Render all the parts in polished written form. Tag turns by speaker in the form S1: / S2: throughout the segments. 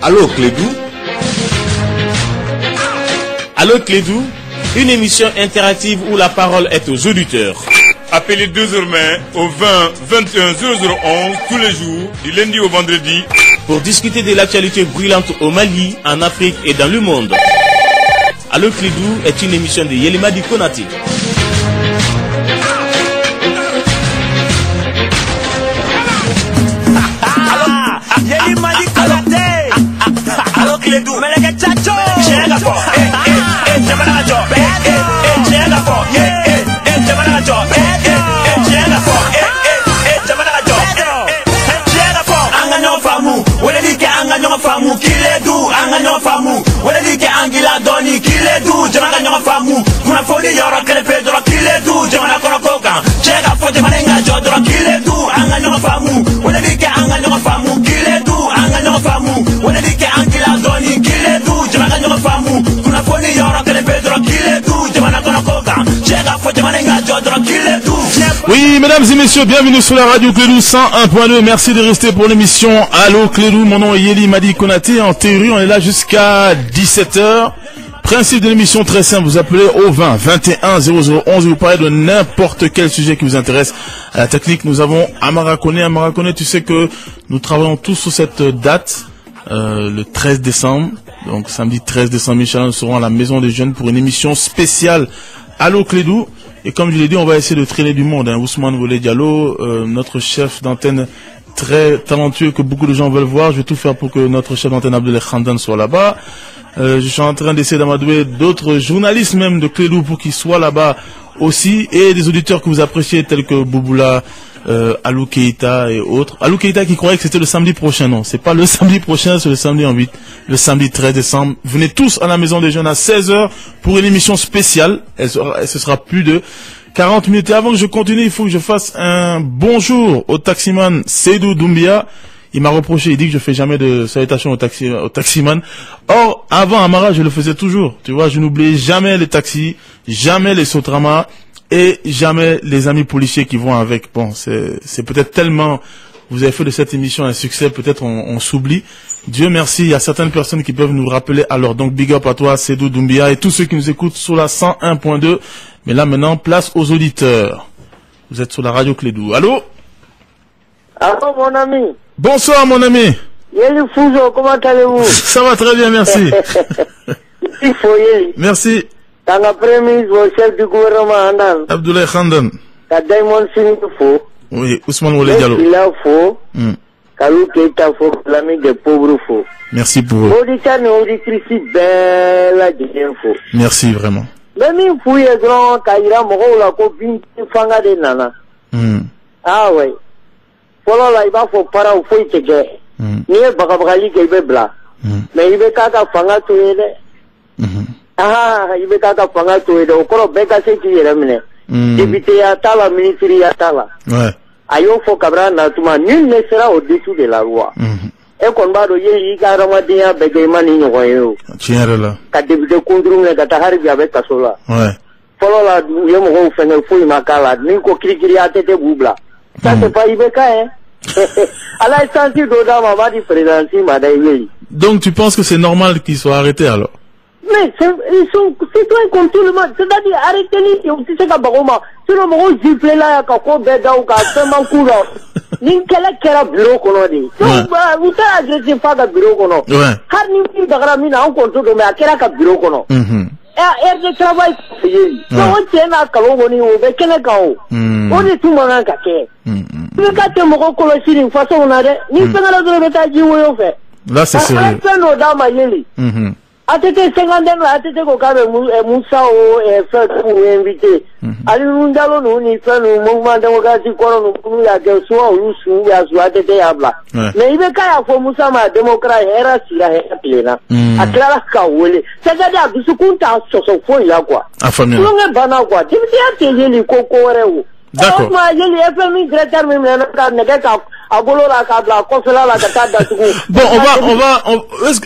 S1: Allô Clédou. Allô Clédou, une émission interactive où la parole est aux auditeurs.
S2: Appelez désormais au 20 21 0011 tous les jours, du lundi au vendredi,
S1: pour discuter de l'actualité brûlante au Mali, en Afrique et dans le monde. Allô Clédou est une émission de Yelimadi Konaté.
S3: Yelimadi Konaté. Allô Clédou, Meleke Chacho. Chega fo, Jamana Jo, chega fo, Jamana Jo, chega fo, Jamana Jo, chega fo. Anga nyo famu, wele like anga nyo famu, Kiledu, anga nyo famu, wele like angila doni, Kiledu, Jamana nyo famu, kuna foni yoro kele pedro, Kiledu, Jamana kono koka, chega fo, Jamana nga Jo, Kiledu, anga nyo famu, wele like anga nyo famu, Kiledu, anga nyo famu, wele like angila doni, Kiledu, Jamana nyo famu, kuna foni yoro kele pedro, Kiledu, Jamana kono koka, chega fo, Jamana nga Jo, Kiledu.
S4: Oui, mesdames et messieurs, bienvenue sur la radio Clédou 101.2. Merci de rester pour l'émission Allô Clédou. Mon nom est Yelimadi Konaté. En théorie, on est là jusqu'à 17h. Principe de l'émission très simple. Vous appelez au 20 21 0011 et vous parlez de n'importe quel sujet qui vous intéresse. À la technique, nous avons Amara Koné. Amara Koné, tu sais que nous travaillons tous sur cette date, le 13 décembre. Donc, samedi 13 décembre, Inch'Allah, nous serons à la Maison des Jeunes pour une émission spéciale Allô Clédou. Et comme je l'ai dit, on va essayer de traîner du monde. Ousmane Volé Diallo, notre chef d'antenne très talentueux que beaucoup de gens veulent voir. Je vais tout faire pour que notre chef d'antenne Abdoulaye Khandan soit là-bas. Je suis en train d'essayer d'amadouer d'autres journalistes même de Clédou pour qu'ils soient là-bas aussi. Et des auditeurs que vous appréciez tels que Bouboula, Alou Keita et autres. Alou Keita qui croyait que c'était le samedi prochain. Non, c'est pas le samedi prochain, c'est le samedi en 8. Le samedi 13 décembre. Venez tous à la Maison des Jeunes à 16h pour une émission spéciale. Ce sera plus de 40 minutes. Et avant que je continue, il faut que je fasse un bonjour au taximan Seydou Doumbia. Il m'a reproché, il dit que je fais jamais de salutations au taximan. Or, avant Amara, je le faisais toujours. Tu vois, je n'oubliais jamais les taxis, jamais les Sotrama et jamais les amis policiers qui vont avec. Bon, c'est peut-être tellement, vous avez fait de cette émission un succès, peut-être on s'oublie. Dieu merci, il y a certaines personnes qui peuvent nous rappeler. Alors, donc, big up à toi, Seydou Doumbia et tous ceux qui nous écoutent sur la 101.2. Mais là, maintenant, place aux auditeurs. Vous êtes sur la radio Clédou. Allô?
S5: Allô, mon ami.
S4: Bonsoir, mon ami.
S5: Yeli Fouzo, comment allez-vous?
S4: Ça va très bien, merci.
S5: Il faut Yeli.
S4: Merci.
S5: Dans la prémisse, au chef du gouvernement, Andan.
S4: Abdoulaye Khandan.
S5: Ka Daimon Sini faux.
S4: Oui, Ousmane Wolé Diallo.
S5: Il a faux. Kalou Keita faux, l'ami des pauvres faux.
S4: Merci pour eux.
S5: Auditeur et auditrice, belle info.
S4: Merci vraiment.
S5: Même il faut y grand, Kaira Moro, la copine, Fanga de Nana. Ah ouais. Follow la iba fo para fo itege ni e bagabagali ke be bla mais ibe kaka fanga to yede ibe kaka fanga to yede okoro be ka se ki yere mine député ya tala ministre ya tala
S4: ouais
S5: ayo fo kabra na tuma nul ne sera au-dessous de la loi e kon ba do yi ka ramadiya be ge mani nyogo yo
S4: tiere la
S5: ka député kundru ne ka ta harbi avec kasola
S4: ouais
S5: follow la yo mo go fene fo makala ni ko kirikiri atete bubla. Ça c'est pas Ibeka, hein. À la senti d'Oda Mama du président Madaï.
S4: Donc tu penses que c'est normal qu'ils soient arrêtés alors?
S5: Mais ils sont citoyens comme tout le monde. C'est-à-dire arrêtez-les aussi c'est qu'à Baroma. Si le mot ziplé là, qu'à quoi beda ou qu'à seulement courant. Ninkele kera bureau kono di. Donc vous t'avez agressé pas de bureau kono.
S4: Ouais.
S5: Har nimpi d'agramina en compte de mais à kera ka bureau kono. Air de travail on tient à Kalogoni ou Bekenekao. On est tout le monde en caquet. Le cas de mon colossine, une façon on a ni fait la métagie ou on fait.
S4: Là c'est sérieux.
S5: Après nos dames à Yeli. Atete 50 ans, atete Kokabe Moussa ou fait pour inviter. Ali Mundalo nous ni fait le mouvement démocratique qu'on nous y a que soit ou sous ya soit atete yabla. Mais il veut qu'à faut Moussa ma démocrate era sira era plena. Aklara kawole. C'est-à-dire que ce qu'on t'a sur son fond il y a quoi.
S4: Affamé.
S5: On est banal quoi. Tu me dis à tes Yeli Koko Reo.
S4: D'accord.
S5: Bon,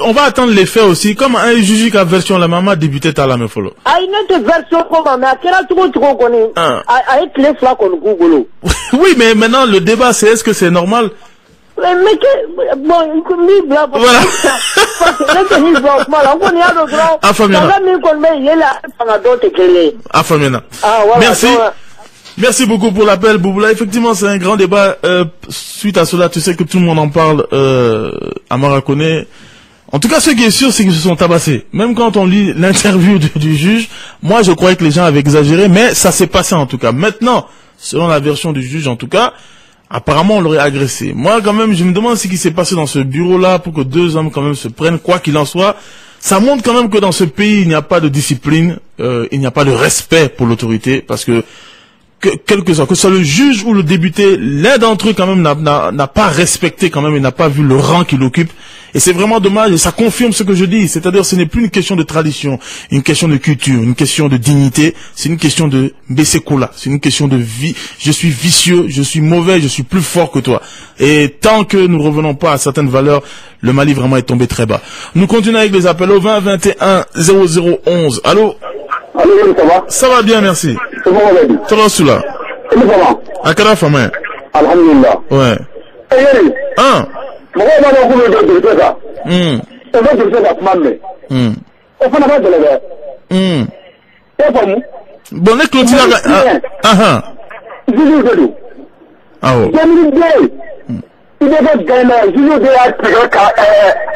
S4: on va attendre les faits aussi. Comme un juge qui a version la maman débuté à la me follow.
S5: Oui,
S4: mais maintenant le débat c'est est-ce que c'est normal?
S5: Mais que bon, mi bla.
S4: Voilà.
S5: Parce que là que il va mal, on y a le droit.
S4: Afamena.
S5: Ça me connaît, il est là pendant d'autres que
S4: Afamena.
S5: Ah voilà.
S4: Merci. Merci beaucoup pour l'appel, Bouboula. Effectivement, c'est un grand débat. Suite à cela, tu sais que tout le monde en parle à Maraconais. En tout cas, ce qui est sûr, c'est qu'ils se sont tabassés. Même quand on lit l'interview du juge, moi, je croyais que les gens avaient exagéré, mais ça s'est passé en tout cas. Maintenant, selon la version du juge, en tout cas, apparemment, on l'aurait agressé. Moi, quand même, je me demande ce qui s'est passé dans ce bureau-là pour que deux hommes, quand même, se prennent, quoi qu'il en soit. Ça montre quand même que dans ce pays, il n'y a pas de discipline, il n'y a pas de respect pour l'autorité, parce que quel que soit le juge ou le député, l'un d'entre eux quand même n'a pas respecté quand même et n'a pas vu le rang qu'il occupe. Et c'est vraiment dommage et ça confirme ce que je dis. C'est-à-dire ce n'est plus une question de tradition, une question de culture, une question de dignité. C'est une question de Bessékoula. C'est une question de vie. Je suis vicieux, je suis mauvais, je suis plus fort que toi. Et tant que nous ne revenons pas à certaines valeurs, le Mali vraiment est tombé très bas. Nous continuons avec les appels au 20 21 0011. Allô?
S5: Allô, ça va?
S4: Ça va bien, merci.
S5: C'est bon, on
S4: Ça va, Soula?
S5: Comment ça va?
S4: Akara Fama.
S5: Alhamdulillah.
S4: Ouais.
S5: Eh,
S4: Ah.
S5: mɔgɔw b'a dɔn k'u bɛ dɔgɔtɔrɔso kan. O bɛ dɔgɔtɔrɔso ka kuma mɛn. O fana b'a gɛlɛn dɛ. I y'a faamu.
S4: Bon, ne clôture la.
S5: Juju de don.
S4: Awɔ.
S5: 2002 i bɛ kɛ gɛnna juju de y'a tigɛ ka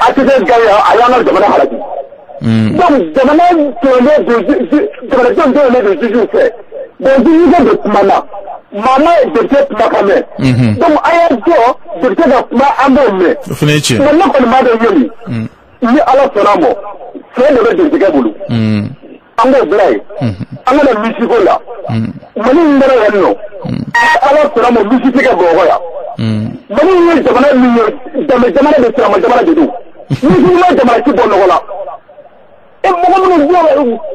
S5: ATT gagné a y'an ka jamana halaki. Donc jamanadenw tɔlen don juju fɛ. Donc juju de kuma na. Mama est député kuma ka mɛn. Donc a y'a jɔ député ka kuma an b'o mɛn.
S4: O fana ye tiɲɛ.
S5: Mais ne kɔni b'a dɔn yeli. Ni ala sɔnna ma fɛn de bɛ député bolo. An b'o bila yen. An ka na misiko la. Mali min bɛra yan nɔ. Ala sɔnna ma misi tɛ kɛ Bamakɔ yan. Mali min ye jamana min ye jamana de sirama jamana de don. Misi ma jamana ci bɔ nɔgɔ la. E mɔgɔ minnu bɔ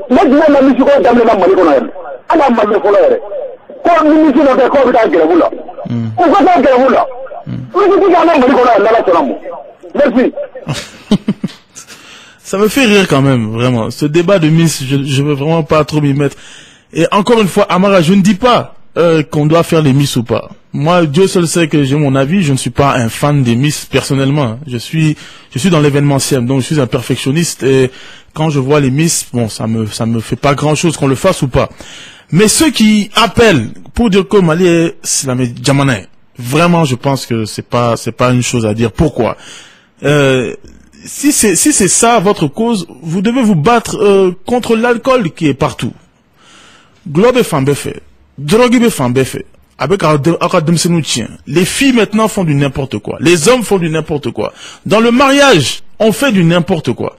S5: ne jumɛn na misiko daminɛ Mali kɔnɔ yɛrɛ. Ala ma ɲɛ fɔlɔ yɛrɛ. Ko misi dɔ kɛ k'o bɛ taa gɛrɛbu la. U ka taa gɛrɛbu la. Misi ka Mali kɔnɔ yan n'ala sɔnna ma. Merci.
S4: Ça me fait rire quand même, vraiment. Ce débat de Miss, je veux vraiment pas trop m'y mettre. Et encore une fois, Amara, je ne dis pas qu'on doit faire les Miss ou pas. Moi, Dieu seul sait que j'ai mon avis. Je ne suis pas un fan des Miss personnellement. Je suis dans l'événementiel, donc je suis un perfectionniste. Et quand je vois les Miss, bon, ça me fait pas grand chose qu'on le fasse ou pas. Mais ceux qui appellent pour dire que Mali est Slamé Djamanaï, vraiment, je pense que c'est pas une chose à dire. Pourquoi? Si c'est ça votre cause, vous devez vous battre contre l'alcool qui est partout. Globe Fambefe, drogue Fambefe, avec les filles maintenant font du n'importe quoi, les hommes font du n'importe quoi. Dans le mariage, on fait du n'importe quoi.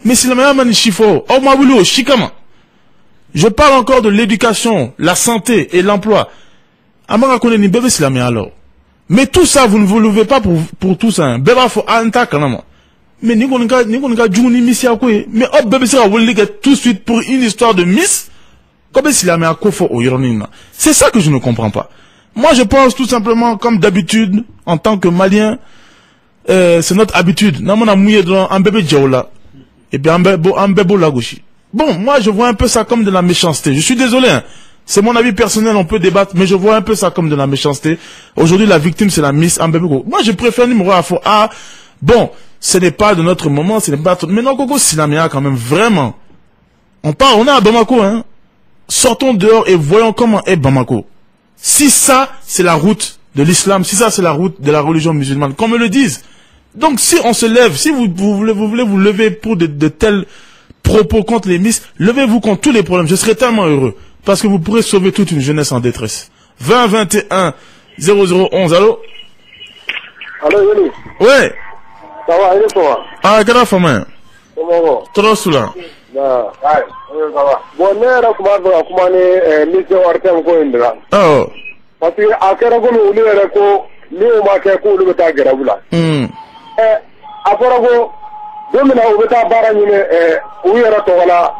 S4: Mais c'est la meilleure manifo, oh mabulu, shikama. Je parle encore de l'éducation, la santé et l'emploi. Amara connaît ni bébé c'est la meilleure alors. Mais tout ça, vous ne vous levez pas pour tout ça. Bébé faut anta kanama. Mais ni qu'on a djuni missi à quoi. Mais hop bébé sera voulu tout de suite pour une histoire de miss. Comme si la meilleure kofo au ironina. C'est ça que je ne comprends pas. Moi je pense tout simplement comme d'habitude en tant que Malien, c'est notre habitude. N'a mon amouillé dans un bébé djaoula et puis un bébé lagouchi. Bon, moi je vois un peu ça comme de la méchanceté. Je suis désolé, hein. C'est mon avis personnel, on peut débattre, mais je vois un peu ça comme de la méchanceté. Aujourd'hui, la victime, c'est la Miss Ambebeko. Moi, je préfère numéro à faux. Ah, bon, ce n'est pas de notre moment, ce n'est pas... Mais non, Coco Silamia, quand même, vraiment. On est à Bamako, hein. Sortons dehors et voyons comment est Bamako. Si ça, c'est la route de l'islam, si ça, c'est la route de la religion musulmane, qu'on me le dise. Donc, si on se lève, si vous voulez vous lever pour de tels propos contre les Miss, levez-vous contre tous les problèmes. Je serai tellement heureux. Parce que vous pourrez sauver toute une jeunesse en détresse. 20 21 0011, allô?
S5: Allô, Yoli?
S4: Ouais.
S5: Ça va, il est toi?
S4: Ah, quelle femme?
S5: Comment?
S4: Trop soula.
S5: Ouais, ça va. Bon, comment mission Artem ko indra.
S4: Oh.
S5: Parce que à quel moment on est ko, ni on m'a fait ko le beta garabula. Après ko, domina o beta baranyine o yera to wala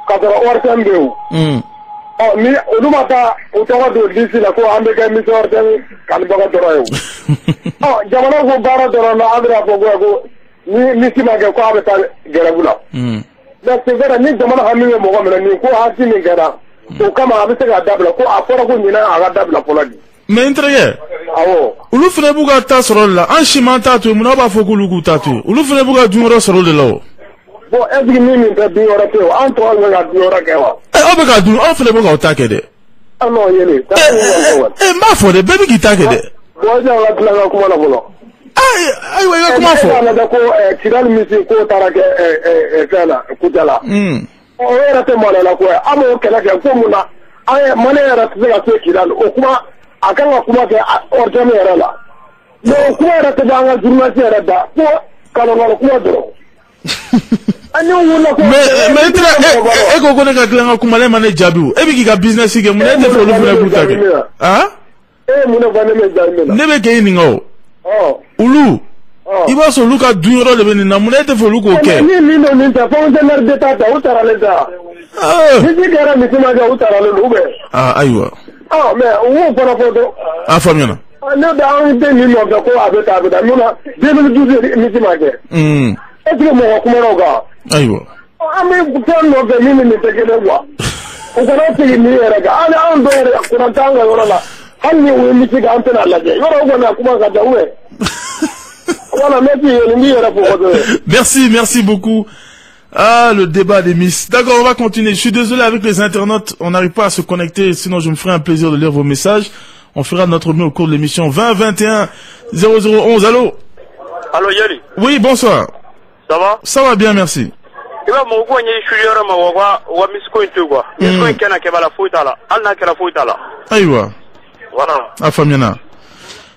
S5: kadara Artem beu. Oh, ni olu taa o tɔgɔ don lisi la ko an bɛ kɛ mission Artem kalibaga dɔrɔn ye. Oh, jamana ko baara dɔrɔn na an bɛna fɔ ko ni misi ma kɛ ko a bɛ taa gɛrɛbu la. Mais c'est vrai ni jamana hami ye mɔgɔ minɛ ni ko haki min kɛra o kama a bɛ se ka dabila ko a fɔra ko ɲinɛ a ka dabila fɔlɔ de.
S4: Mais intérêt. Ulu fene buga ta soro la. An shima ta tu muna ba foku lugu ta tu. Ulu fene buga dumoro soro de la.
S5: Bon, est-ce que mimi pe bi ora ke an to an ga bi ora ke wa.
S4: O be ga du, an fene buga ta ke de.
S5: Ah non, yele.
S4: Ma fo de baby ki ta ke de.
S5: Bo ja la tla ga kuma na bolo.
S4: Ay wa ga kuma fo.
S5: Na da ko tiral misi ko tara ke fela kutala. O era te mala la ko amo ke la ke ko muna. Ay mane era te ga ke kiral o kuma akanga kuma ke ordene era la. No kuma era te ga journaliste era da ko kala ngalo kuma do.
S4: Mais eko kone ka klanga kumale mane jabu e bi ka business ke mun e te fo lu funa buta ke ah
S5: mun e vane me jamela
S4: ne be ke ni ngo ulu iba so lu ka dunyoro le beni na mun e te fo lu ko ke
S5: ni no ni ta fon de mer de ta utara le da ni gara mi kuma ga utara le ube
S4: aywa
S5: mais wo para foto
S4: famina
S5: ne da an de ni no da ko abeta abeta nuna 2012 mi kuma ke est-ce que mon comment ga
S4: aywa
S5: ame ton no de mimi ni te kele wa o ko na ti ni era ga ana an do era ko na tanga yoro la hanni wo mi ti ga antena la je yoro ko na kuma ga dawe voilà
S4: merci beaucoup. Ah, le débat des Miss. D'accord, on va continuer. Je suis désolé avec les internautes, on n'arrive pas à se connecter, sinon je me ferai un plaisir de lire vos messages. On fera notre mieux au cours de l'émission 20 21 0011. Allô?
S6: Allô Yeli.
S4: Oui, bonsoir.
S6: Ça va?
S4: Ça va bien, merci.
S6: Iba mo ko nyi shuriora ma wa misko into quoi. Misko nkena ke bala fuita la. Alna ke la fuita la.
S4: Aywa.
S6: Voilà.
S4: Afamiana.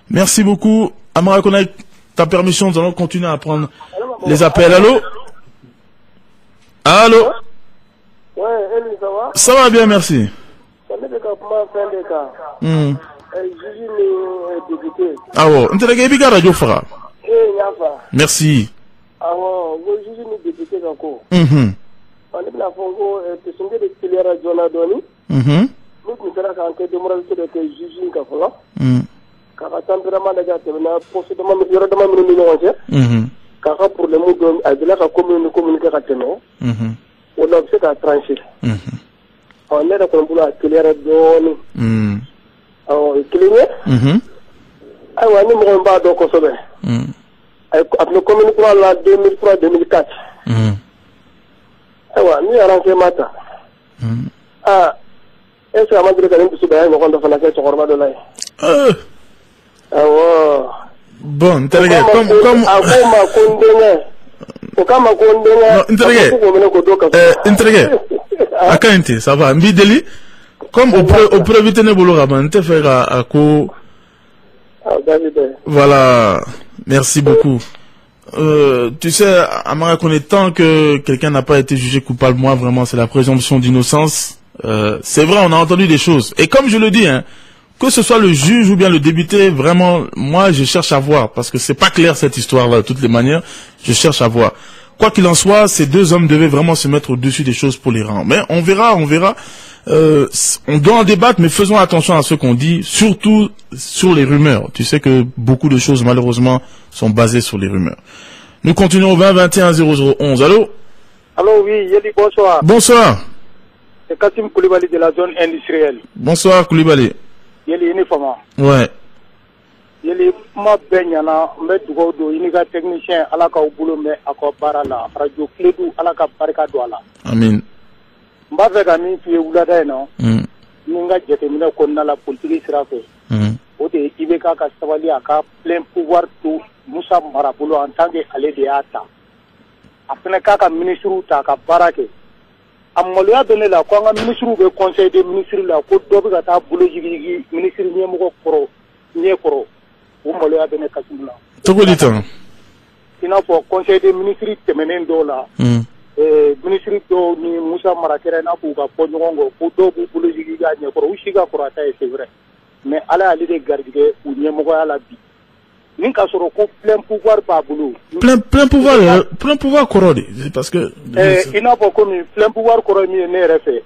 S4: Merci beaucoup. Amara Konaï, ta permission, nous allons continuer à prendre les appels. Allô? Allô?
S5: Ouais, Eli, ça va?
S4: Ça va bien, merci.
S5: Ça n'est pas comment faire des cas. Juju ni député.
S4: Ah ouais, on te l'a dit radio fera. Merci.
S5: Ah ouais, vous juge ni député encore. On est là pour te sonder de télé radio la doni. Nous nous allons quand de moralité de juge ni kafola. Kaka tempérament de gâteau na possédement yoro de mamu ni nonje. Kaka pour le mot a de la communiquer à teno. On a fait à trancher. On est là pour la télé radio ni. Oh, clinique. Ah ouais, nous m'ont pas donc consommé. Après le communiqué la 2003-2004. Ah ouais, nous arrangé matin. Ah, est-ce que la madre de l'Inde se bat et nous rendons la fête sur le de l'air? Ah ouais.
S4: Bon, comme Akante, ça va. Mbideli, comme au prévité ne boulot raban, te faire à coup. Voilà. Merci beaucoup. Tu sais, à ma reconnaissance, tant que quelqu'un n'a pas été jugé coupable, moi vraiment, c'est la présomption d'innocence. C'est vrai, on a entendu des choses. Et comme je le dis, hein, que ce soit le juge ou bien le député, vraiment, moi, je cherche à voir, parce que c'est pas clair cette histoire-là, de toutes les manières, je cherche à voir. Quoi qu'il en soit, ces deux hommes devaient vraiment se mettre au-dessus des choses pour les rendre. Mais on verra. On doit en débattre, mais faisons attention à ce qu'on dit, surtout sur les rumeurs. Tu sais que beaucoup de choses, malheureusement, sont basées sur les rumeurs. Nous continuons au 20 21 0011. Allô?
S6: Allô, oui, Yeli, bonsoir.
S4: Bonsoir.
S6: C'est Kassim Koulibaly de la zone industrielle.
S4: Bonsoir, Koulibaly.
S6: Yeli, uniforme.
S4: Ouais.
S6: Yeli, ma benyana, me dugo do, iniga technicien, alaka au boulot, mais ako barala, radio Clédou, alaka barika douala.
S4: Amin.
S6: Mba feka min fiye wulada no ninga jateminɛ kɔnɔna la politique sira fɛ o de IBK ka sabali a ka plein pouvoir to Musa Marabolo en tant que ale de y'a ta a fɛnɛ k'a ka ministre ta ka baara kɛ a maloya bɛ ne la ko an ka ministre bɛ conseil des ministres la ko dɔ bɛ ka taa bolo jigin ministre ɲɛmɔgɔ kɔrɔ ɲɛ kɔrɔ o maloya bɛ ne Kasimu la
S4: cogo di tan
S6: i n'a fɔ conseil des ministres tɛmɛnen dɔw la ministre dɔw ni Musa Marakɛrɛ n'a k'u ka bɔ ɲɔgɔn kɔ ko dɔw b'u bolo jigin k'a ɲɛkɔrɔ u si ka kɔrɔ a ta ye c'est vrai mais Ala y'ale de garijɛgɛ u ɲɛmɔgɔya la bi ni ka sɔrɔ ko plein pouvoir b'a bolo.
S4: plein pouvoir kɔrɔ de parce que.
S6: I n'a fɔ komi plein pouvoir kɔrɔ min ye ne yɛrɛ fɛ.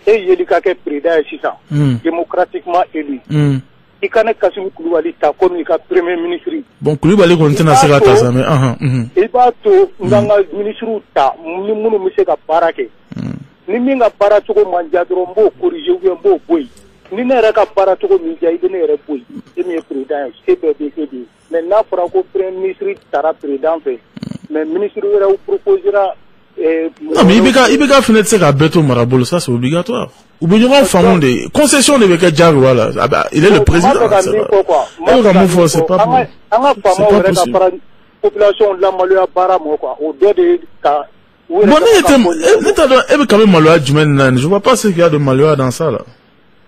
S6: e yeli ka kɛ président ye sisan. démocratiquement élu. I kana Kasimu Kulubali ta comme i ka premier ministre.
S4: Bon Kulubali kɔni tɛna se ka ta sa mais
S6: i b'a to n ka ministre ta ni minnu bɛ se ka baara kɛ. Ni min ka baara cogo man diya dɔrɔn n b'o corriger ou bien n b'o bɔ yen. ni ne yɛrɛ ka baara cogo min diya i bɛ ne yɛrɛ bɔ yen e min ye président ye e bɛɛ bɛ kɛ de mais n'a fɔra ko premier ministre taara président fɛ mais ministre wɛrɛw proposera
S4: non mais IBK fɛnɛ tɛ se ka bɛɛ to marabolo, ça c'est obligatoire. U bɛ ɲɔgɔn faamu de, concession de bɛ kɛ jagoya la, il est le président.
S6: Moi ka mun fɔ c'est pas possible. An ka faamaw yɛrɛ ka fara population lamaloya baara ma quoi, o dɔ de ka.
S4: Bon, ne bɛ quand même maloya jumɛn na, je vois pas ce qu'il y a de maloya dans ça là.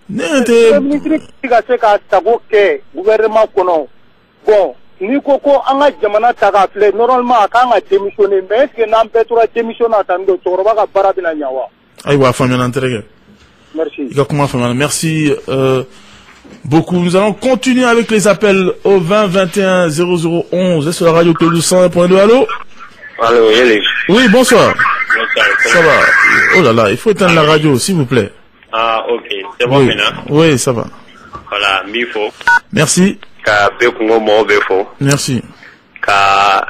S6: Ministre ka se ka sago kɛ gouvernement kɔnɔ, bon. Ni ko an ka jamana ta ka filɛ normalement a kan ka démissionner mais est-ce que n'an bɛɛ tora démission na tan don cɛkɔrɔba ka baara bɛna ɲa wa?
S4: Ayiwa, a faamuyala n terikɛ.
S6: Merci.
S4: I ka kuma faamuyala. Merci beaucoup. Nous allons continuer avec les appels au 20 21 0011 sur la radio Clédou 101.2. Allô?
S7: Allô, Yéli.
S4: Oui, bonsoir.
S7: Bonsoir.
S4: Ça va? Oh là là, il faut éteindre la radio, s'il vous plaît.
S7: Ah, ok. C'est bon maintenant?
S4: Oui, ça va.
S7: Voilà, Mifo.
S4: Merci.
S7: Ka Bekungo Mo Befo.
S4: Merci.
S7: Ka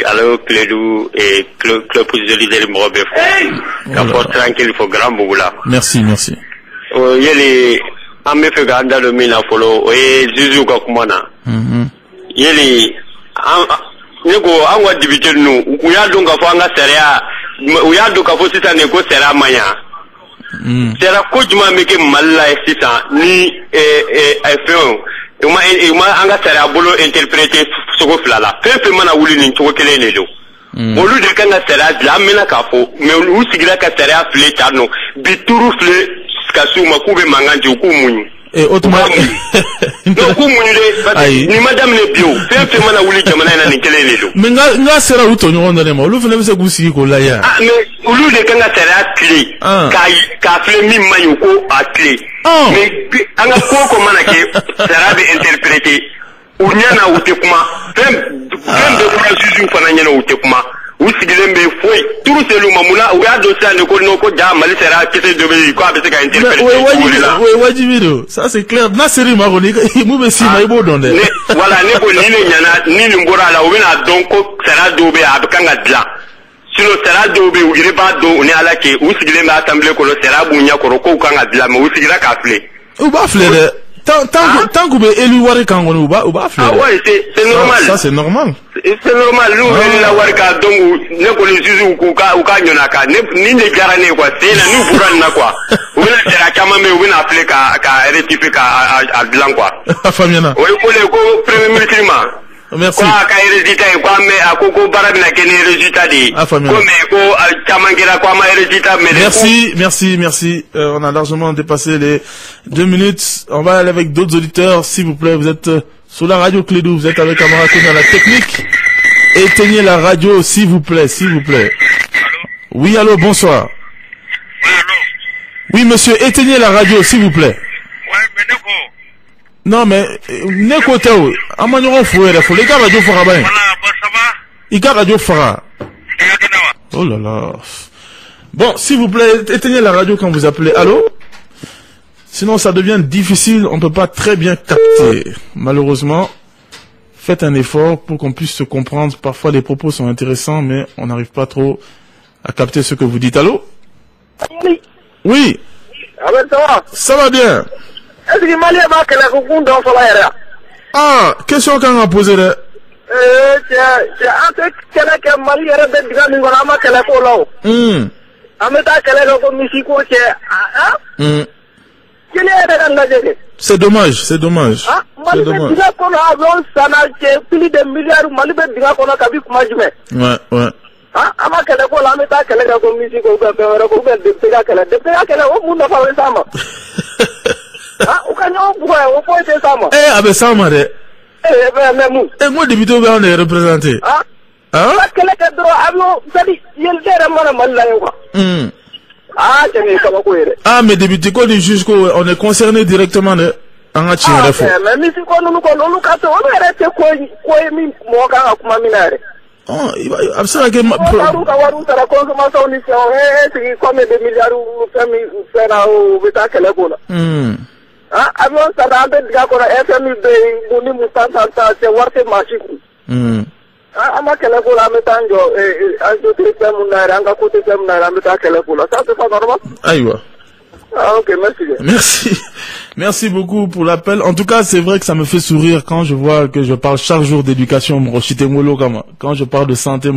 S7: Allo Clédou et Club Positionné Mo Befo. Ka Fort Tranquille for Grand Boula.
S4: Merci, merci.
S7: Yéli, Amé fait Ganda le Mina Follow, et Zuzu Gakumana. Yéli, Nego, Angwa Dibitel nous, Ouya Dunga Fanga Seria, Ouya Dunga Fosita Nego Sera Maya. Sera Kojuma Meke Mala Sita, ni F1. Uma anga sara bolo interpréter soko flala fefe mana wuli ni to kele ne do olu de kanga sara la mena kafo me olu sigira ka sara fle tano bituru fle skasuma kube manganji ku munyu
S4: otuma
S7: no ku munyu de ni madame ne bio fefe mana wuli jamana na ni kele ne do
S4: me nga sara uto nyo ndane ma olu fene bese gusigi ko la ya
S7: me olu de kanga sara clé ka fle mi mayo ko a clé mais anga koko mana ke sara be interpréter unyana utekuma fem de Juju fana nyana utekuma usigilembe foi turu selu mamula uya dosa ne ko no ko ja mali sara kete de be ko abese ka interpréter
S4: oui wajibido ça c'est clair na série ma ko ni mu be si ma ibo donde
S7: voilà ne ko ni nyana ni ngora la ubina donc sara dobe abkanga dla sino sera dobe ugire ba do ne ala ke usigile na assemblée ko sera bunya ko ko kanga bila me usigira ka fle
S4: ou ba fle de tant que be élu wari kango ou ba fle
S7: ah ouais c'est normal
S4: ça c'est normal
S7: c'est normal nous la wari ka donc ne ko le juju ku ka nyona ka ni ne garane quoi c'est la nous buran na quoi ou na sera kama me ou na fle ka rectifier ka a blanc quoi
S4: afamiana
S7: oui ko le ko premier ministre ma
S4: merci
S7: quoi ka résultat quoi mais akoko barabina kene résultat di comme ko chamangera quoi ma résultat mais
S4: merci on a largement dépassé les 2 minutes. On va aller avec d'autres auditeurs s'il vous plaît. Vous êtes sur la radio Clédou, vous êtes avec Amara Kounia à la technique. Éteignez la radio s'il vous plaît.
S8: Allô?
S4: Oui, allô, bonsoir.
S8: Oui, allô?
S4: Oui monsieur, éteignez la radio s'il vous plaît.
S8: Ouais, mais Neko.
S4: Non mais Neko Tao, amanyo fouere, faut les gars radio fera bien.
S8: Voilà, ça va?
S4: Ika radio fera. Oh là là. Bon, s'il vous plaît, éteignez la radio quand vous appelez. Allô? Sinon ça devient difficile, on ne peut pas très bien capter. Malheureusement, faites un effort pour qu'on puisse se comprendre. Parfois les propos sont intéressants, mais on n'arrive pas trop à capter ce que vous dites. Allô? Oui. Ça va bien.
S5: Est-ce que Mali va que la coucou dans la
S4: Ah, question qu'on a posée là.
S5: C'est un truc que Mali est de grand niveau à ma téléphone. Ameta kele ko misiko che
S4: c'est dommage, c'est dommage.
S5: Ah, Mali be diga kono avon sana che plus de milliards Mali be diga kono kabi kuma jume.
S4: Ouais.
S5: Ah, ama kele ko la ameta kele ko misiko ko be de pega kele o mu na fa we sama. Ah, o kanyo o po te sama.
S4: Abe sama de.
S5: Memu.
S4: Moi député on est représenté.
S5: Ah. Kele ke dro avio sadi yel tere mona Mali yo ko.
S4: Ah, mais député, quoi, du juge, on est concerné directement, mais on a tiré le faux.
S5: Mais si
S4: oh, il va, ça, que
S5: ama kele ko la metanjo anjo tripe munara anga ko tripe munara meta kele ko la ça c'est pas normal
S4: aywa
S6: Ah, ok, merci.
S4: Merci. Merci beaucoup pour l'appel. En tout cas, c'est vrai que ça me fait sourire quand je vois que je parle chaque jour d'éducation, quand je parle de santé,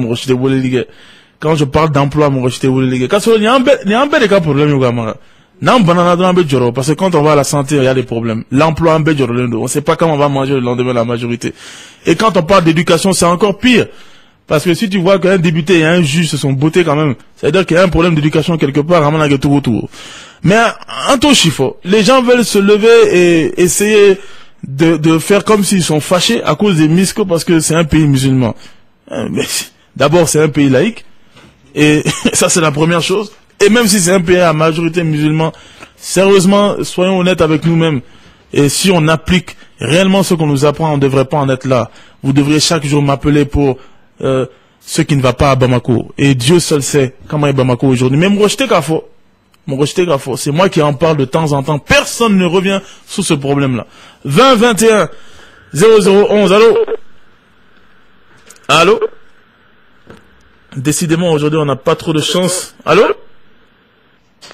S4: quand je parle d'emploi, il y a un bel cas problème, parce que quand on va à la santé, il y a des problèmes. L'emploi, on ne sait pas comment on va manger le lendemain, la majorité. Et quand on parle d'éducation, c'est encore pire. Parce que si tu vois qu'un député et un juge se sont bottés quand même, ça veut dire qu'il y a un problème d'éducation quelque part, mais en tout chiffre, les gens veulent se lever et essayer de faire comme s'ils sont fâchés à cause des miscos parce que c'est un pays musulman. Mais d'abord, c'est un pays laïque. Et ça, c'est la première chose. Et même si c'est un pays à majorité musulman, sérieusement, soyons honnêtes avec nous-mêmes. Et si on applique réellement ce qu'on nous apprend, on ne devrait pas en être là. Vous devriez chaque jour m'appeler pour ce qui ne va pas à Bamako. Et Dieu seul sait comment est Bamako aujourd'hui. Mais c'est moi qui en parle de temps en temps. Personne ne revient sur ce problème-là. 20 21 0011. Allô? Allô? Décidément, aujourd'hui, on n'a pas trop de chance. Allô?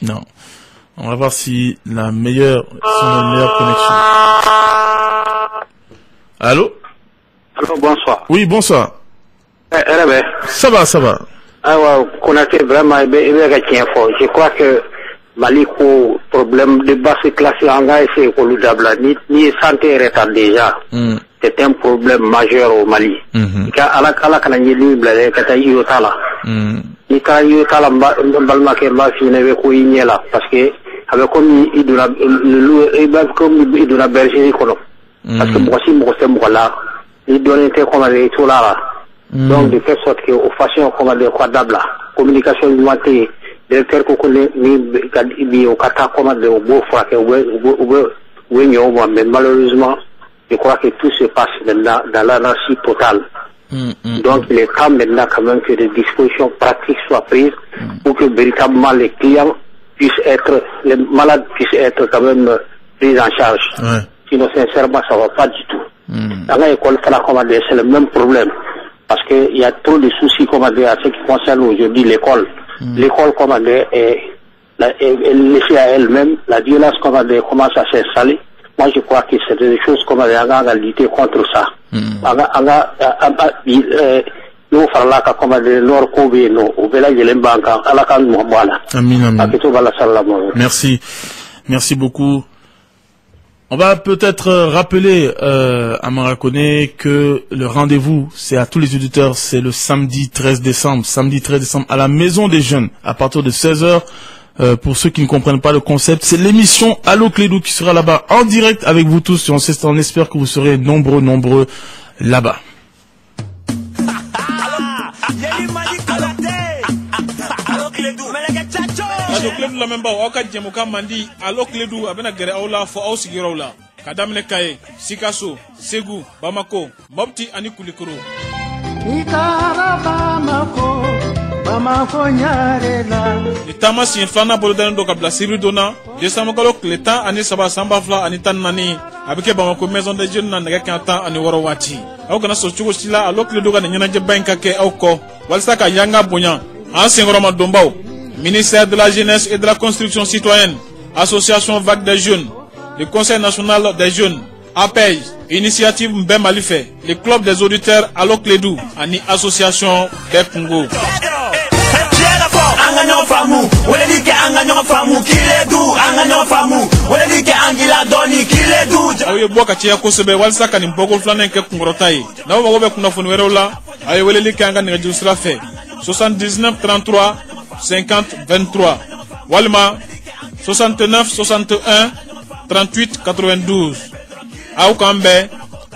S4: Non. On va voir si la meilleure connexion. Allô?
S9: Allô, bonsoir.
S4: Oui, bonsoir. Ça va.
S9: Alors, Konaté, vraiment, je crois que Maliko, problème de basse classe en gars, c'est que le ni santé retard déjà. C'est un problème majeur au Mali. Parce que avec comme il de la bergerie parce que moi aussi moi là il donne tout là. Donc de faire sorte que aux façons la communication augmentée directeur qu'on connaît ni au kata au beau frappé mais malheureusement je crois que tout se passe maintenant dans l'anarchie totale. Donc il est temps maintenant quand même que des dispositions pratiques soient prises pour que véritablement les clients puissent être, les malades puissent être quand même pris en charge. Sinon sincèrement ça va pas du tout. Dans l'école c'est le même problème. Parce qu'il y a trop de soucis à ce qui concerne aujourd'hui l'école. L'école est laissée à elle-même, la violence commence à s'installer. Moi je crois que c'est des choses on va lutter contre ça.
S4: Merci beaucoup. On va peut-être rappeler à Marakone que le rendez-vous, c'est à tous les auditeurs, c'est le samedi 13 décembre à la Maison des Jeunes, à partir de 16h. Pour ceux qui ne comprennent pas le concept, c'est l'émission Allo Clédou qui sera là-bas en direct avec vous tous et on espère que vous serez nombreux là-bas.
S10: Radio Clédou la memba waka jemuka mandi Allo Clédou abena gere awla fo aw sigiro la kadamne kaye Sikasso Ségou Bamako Mopti ani Kulikoro Ikara Bamako nyarela Itama si flana bolodana do kabla siridona décembre kalo kleta ani saba samba fla ani tanani abike Bamako maison des jeunes na ngaka kanta ani woro wati aw kana so chugo sila Allo Clédou ga nyana je banka ke aw ko walsaka yanga bonya an sengoroma dombaw Ministère de la Jeunesse et de la Construction Citoyenne, Association Vague des Jeunes, le Conseil National des Jeunes, APEJ, Initiative Mbem Malifé, le Club des Auditeurs Allo Clédou, Ani Association des Congo. Ayo boka tia kosebe walsa kanim bogol flanen ke kungrotai na wo be kuna fonu werola ayo weleli kanga ne jusra fe 79 33 50 23 Walma 69 61 38 92 Aou Kambe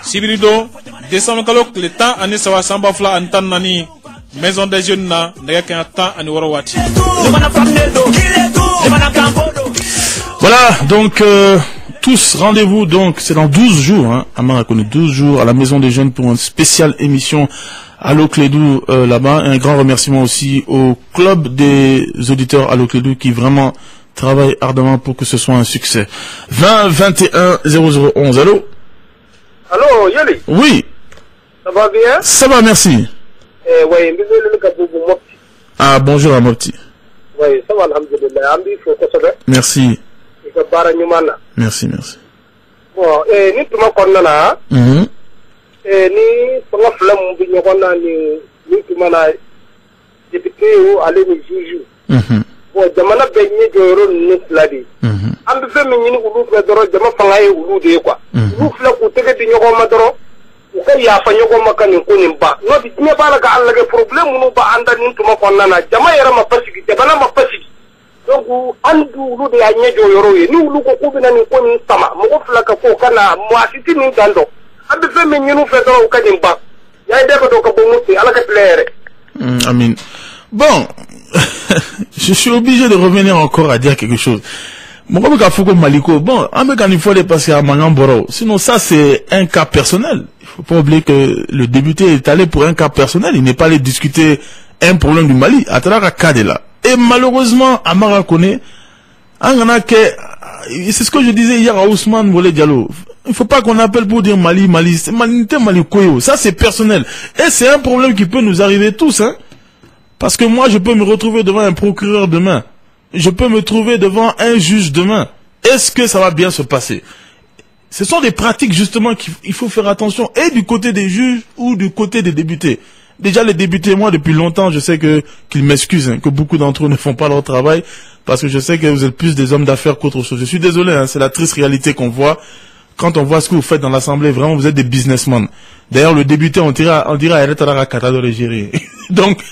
S10: Sibirido décembre kalok le temps ani sawa samba fla antan nani Maison des Jeunes na ndeka temps ani warowati.
S4: Voilà, donc tous rendez-vous, donc c'est dans 12 jours, hein, Amara connaît 12 jours à la Maison des Jeunes pour une spéciale émission Allo Clédou là-bas. Un grand remerciement aussi au club des auditeurs Allo Clédou qui vraiment travaille ardemment pour que ce soit un succès. 20 21 0011. Allô?
S6: Allô, Yoli?
S4: Oui.
S6: Ça va bien?
S4: Ça va, merci.
S6: Ouais,
S4: ah, bonjour à Mopti.
S6: Oui, ça va, alhamdulillah.
S4: Merci. Merci.
S6: Bon, ni tuma konnana. Ni fanga flam bi nyokona ni tuma na député ou aller ni juge. Bon, jamana benye joro ni fladi. Ambe fe mi ni ulu fe doro jama fanga e ulu de kwa. Ulu fla ku tege di nyokoma doro. Uka ya fa nyokoma kan ko ni ba. No di me bala ka Allah ke problem nu ba anda ni tuma konnana. Jama yara ma pasigi, jama ma pasigi. Donc andu ulu de anya joro ye ni ulu ko kubina ni ko ni sama. Mo ko fla ka ko kana mo asiti ni dando. Ambe fe mi ni nu fe doro ka ni ba. Ya ide ko do ka bo muti ala ka plaire.
S4: Amin. Bon, je suis obligé de revenir encore à dire quelque chose. Bon, sinon ça c'est un cas personnel. Il faut pas oublier que le député est allé pour un cas personnel. Il n'est pas allé discuter un problème du Mali. Et malheureusement, Amara connaît, c'est ce que je disais hier à Ousmane Wolé Diallo. Il faut pas qu'on appelle pour dire Mali. Ça c'est personnel. Et c'est un problème qui peut nous arriver tous, hein. Parce que moi, je peux me retrouver devant un procureur demain. Je peux me trouver devant un juge demain. Est-ce que ça va bien se passer? Ce sont des pratiques, justement, qu'il faut faire attention. Et du côté des juges ou du côté des députés. Déjà, les députés, moi, depuis longtemps, je sais qu'ils m'excusent, hein, que beaucoup d'entre eux ne font pas leur travail. Parce que je sais que vous êtes plus des hommes d'affaires qu'autre chose. Je suis désolé, hein, c'est la triste réalité qu'on voit. Quand on voit ce que vous faites dans l'Assemblée, vraiment, vous êtes des businessmen. D'ailleurs, le député, on dira, de gérer. Donc,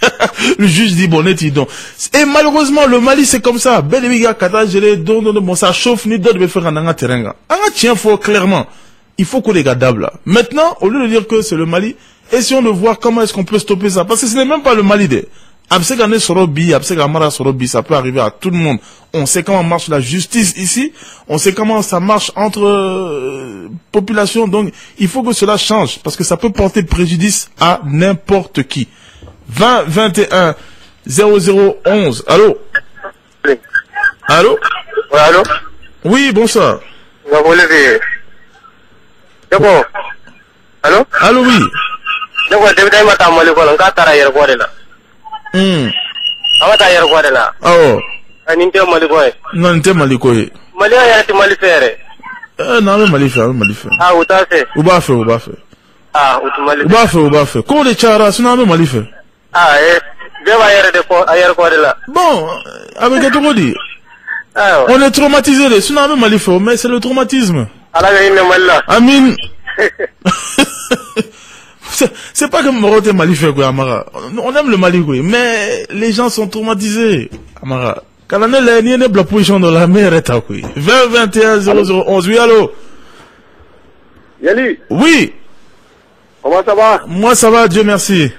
S4: le juge dit, bon, donc. Et malheureusement, le Mali, c'est comme ça. Bon, ça chauffe, ni d'autres, faire un terrain. Tiens, faut clairement. Il faut qu'on les garde là. Maintenant, au lieu de dire que c'est le Mali, essayons de voir comment est-ce qu'on peut stopper ça. Parce que ce n'est même pas le Mali de. Ça peut arriver à tout le monde. On sait comment marche la justice ici. On sait comment ça marche entre populations. Donc, il faut que cela change. Parce que ça peut porter préjudice à n'importe qui. 20 21 0011. Allô?
S11: Oui.
S4: Allô?
S11: Oui, allô?
S4: Oui, bonsoir.
S11: Allô?
S4: Allô, oui.
S11: Oh. Ninte Malikoy.
S4: Non, ninte Malikoy.
S11: Mali ayati Mali fere.
S4: Non, Mali fere.
S11: Ah, utase.
S4: Uba fe.
S11: Ah, utumali.
S4: Uba fe. Comment les chara, sinon Mali fe.
S11: Ah, deva yere de ko ayer ko de la.
S4: Bon, avec tout le dit. On est traumatisé, sinon Mali fe, mais c'est le traumatisme.
S11: Ala ga inna malla.
S4: Amin. C'est pas comme Morote Mali fait quoi, Amara. On aime le Mali quoi, mais les gens sont traumatisés, Amara. Quand on est là, la position dans la mer est à quoi. 20 21 0011. Oui, allô.
S6: Yali.
S4: Oui.
S6: Comment ça va?
S4: Moi ça va, Dieu merci.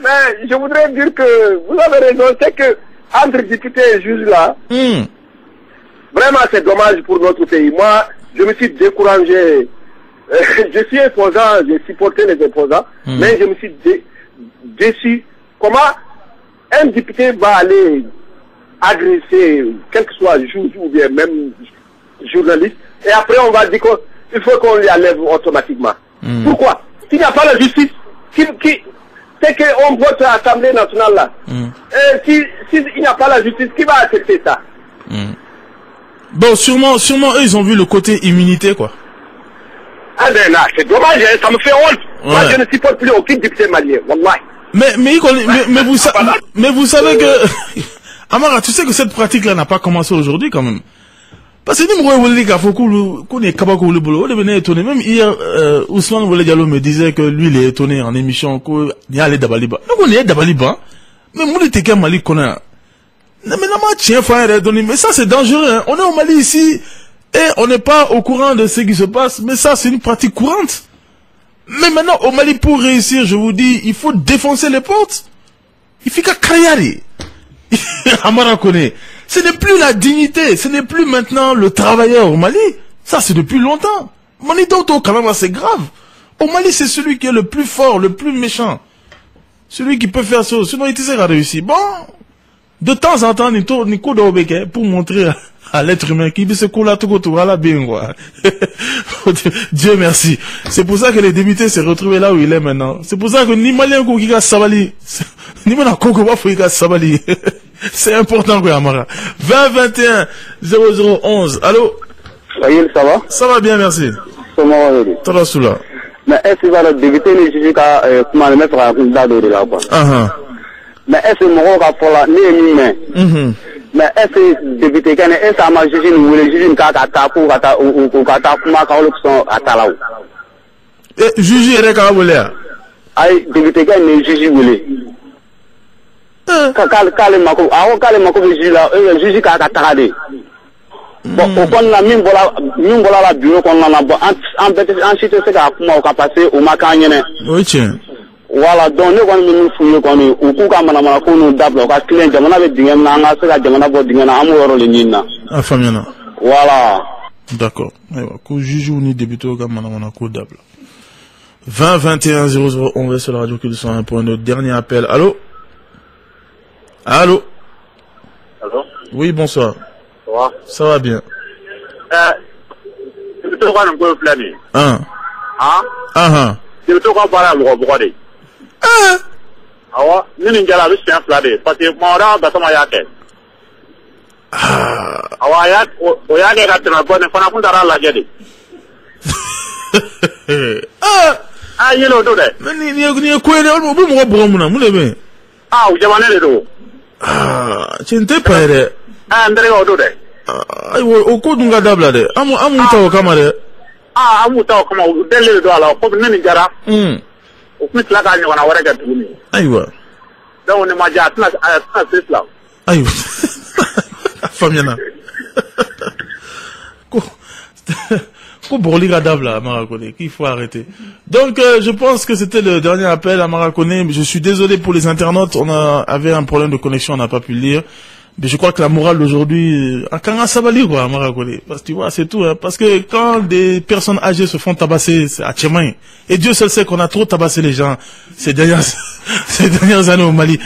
S6: Mais je voudrais dire que vous avez raison, c'est que entre députés et juges là, vraiment c'est dommage pour notre pays. Moi, je me suis découragé. Je suis imposant, j'ai supporté les imposants, mais je me suis déçu. Comment un député va aller agresser, quel que soit juge ou bien même journaliste, et après on va dire qu'il faut qu'on lui enlève automatiquement. Pourquoi? S'il n'y a pas la justice, c'est qu'on vote à l'Assemblée nationale là. S'il n'y a pas la justice, qui va accepter ça?
S4: Bon, sûrement eux ils ont vu le côté immunité quoi.
S6: Ah ben là, c'est dommage, hein, ça me fait honte. Ouais. Moi je ne supporte plus aucun député malien, wallahi.
S4: Mais vous savez que Amara, tu sais que cette pratique là n'a pas commencé aujourd'hui quand même. Parce que même hier Ousmane Wolé Diallo me disait que lui il est étonné en émission qu'il y a les Dabaliba. Donc on est Dabaliba. Mais moi j'étais qu'un Mali connaît. Mais ça c'est dangereux, hein. On est au Mali ici. Et on n'est pas au courant de ce qui se passe, mais ça c'est une pratique courante. Mais maintenant au Mali pour réussir, je vous dis, il faut défoncer les portes. Il faut qu'à Kayari. Amara connaît. Ce n'est plus la dignité, ce n'est plus maintenant le travailleur au Mali. Ça c'est depuis longtemps. Mali Toto quand même c'est grave. Au Mali c'est celui qui est le plus fort, le plus méchant. Celui qui peut faire ça. Sinon il t'essaiera réussir. Bon, de temps en temps, Nico Daobeke pour montrer à l'être humain qui se coule à tout à la bien, quoi. Dieu merci. C'est pour ça que les députés s'est retrouvé là où il est maintenant. C'est pour ça que ni Malien qui a sabali, ni Malien qui a sabali. C'est important, quoi, Amara. 20 21 0011. Allô?
S12: Oui, ça va?
S4: Ça va bien, merci.
S12: Comment va-t-il?
S4: Tala Soula.
S12: Mais est-ce qu'il va débuter les juges comment le mettre à la de là, quoi? Mais est-ce que mon gars pour la nez, mais est-ce que débuter quand est-ce que ma juge ou les juges qui attaquent ou attaquent comment quand ils sont à Talaou?
S4: Juge est quand vous l'avez?
S12: Aïe, débuter quand les juges voulaient. Quand les mako, juge là, juge qui attaquent. Bon, au fond, la mine voilà la bureau qu'on en a bon, ensuite c'est qu'à comment on passer au macanienne.
S4: Oui, tiens.
S12: Voilà, donc nous fouillons qu'on est au coup comme on a qu'on d'abord, parce que les gens avaient dit qu'on a c'est la jamana pour dire qu'on a amour le nina.
S4: Ah, Famiana.
S12: Voilà.
S4: D'accord. Qu'on juge ou ni débuté comme on a qu'on d'abord. 20 21 00 on va sur la radio que nous sommes pour notre dernier appel. Allô? Allô?
S11: Allô?
S4: Oui, bonsoir. Ça va bien.
S11: Tu te vois un peu plané. Tu te vois pas un peu plané. Ah ouais, nous n'avons pas vu un plané parce que moi là, bah ça m'a yaqué. Ah ouais, on yaqué quand tu n'as pas de fana pour d'aller la gêner. Ah, il est là, toi.
S4: Mais ni quoi, il est au bout moi bromona, moi le bien.
S11: Ah, vous avez les deux.
S4: Ah, tu ne t'es pas aidé.
S11: Ah, on dirait au dos.
S4: Aïe, au coup d'un gars d'abord là, amu t'as au camarade.
S11: Ah, amu t'as au camarade, dès le dos là, comme nous n'y gara. Au plus là, quand on a ouvert la tournée.
S4: Aïe, ouais.
S11: Donc on est marié à c'est là.
S4: Aïe, Famiana. Qu'il faut arrêter. Donc je pense que c'était le dernier appel à Marakone. Je suis désolé pour les internautes, on avait un problème de connexion, on n'a pas pu le lire. Mais je crois que la morale d'aujourd'hui, quand ça va lire quoi, Marakone, parce que tu vois, c'est tout. Hein, parce que quand des personnes âgées se font tabasser, c'est à Tchemain. Et Dieu seul sait qu'on a trop tabassé les gens ces dernières années au Mali.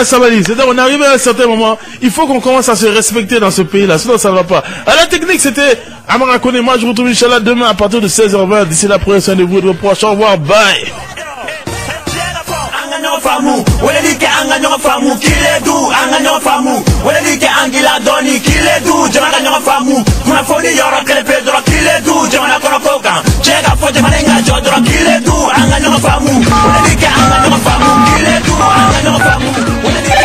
S4: C'est-à-dire on est arrivé à un certain moment, il faut qu'on commence à se respecter dans ce pays-là, sinon ça ne va pas. À la technique, c'était Amarakone. Moi, je vous retrouve Inch'Allah demain à partir de 16h20. D'ici la première soin de vous et de vos proches. Au revoir, bye.
S3: Famu, wele dike anga nyonga famu, kile du anga nyonga famu, wele dike angila doni, kile du jamana nyonga famu, kuna foni yoro krepe doro, kile du jamana kono koka, chega fo jamana nga jodoro, kile du anga nyonga famu, wele dike anga nyonga famu, kile du anga nyonga famu, wele dike.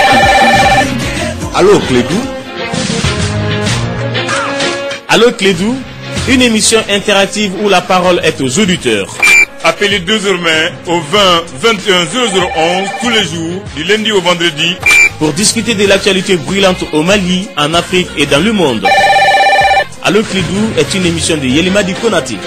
S1: Allô Clédou? Allô Clédou? Une émission interactive où la parole est aux auditeurs.
S2: Appelez désormais au 20 21 0011 tous les jours, du lundi au vendredi,
S1: pour discuter de l'actualité brûlante au Mali, en Afrique et dans le monde. Allô Clédou est une émission de Yelimadi Konati.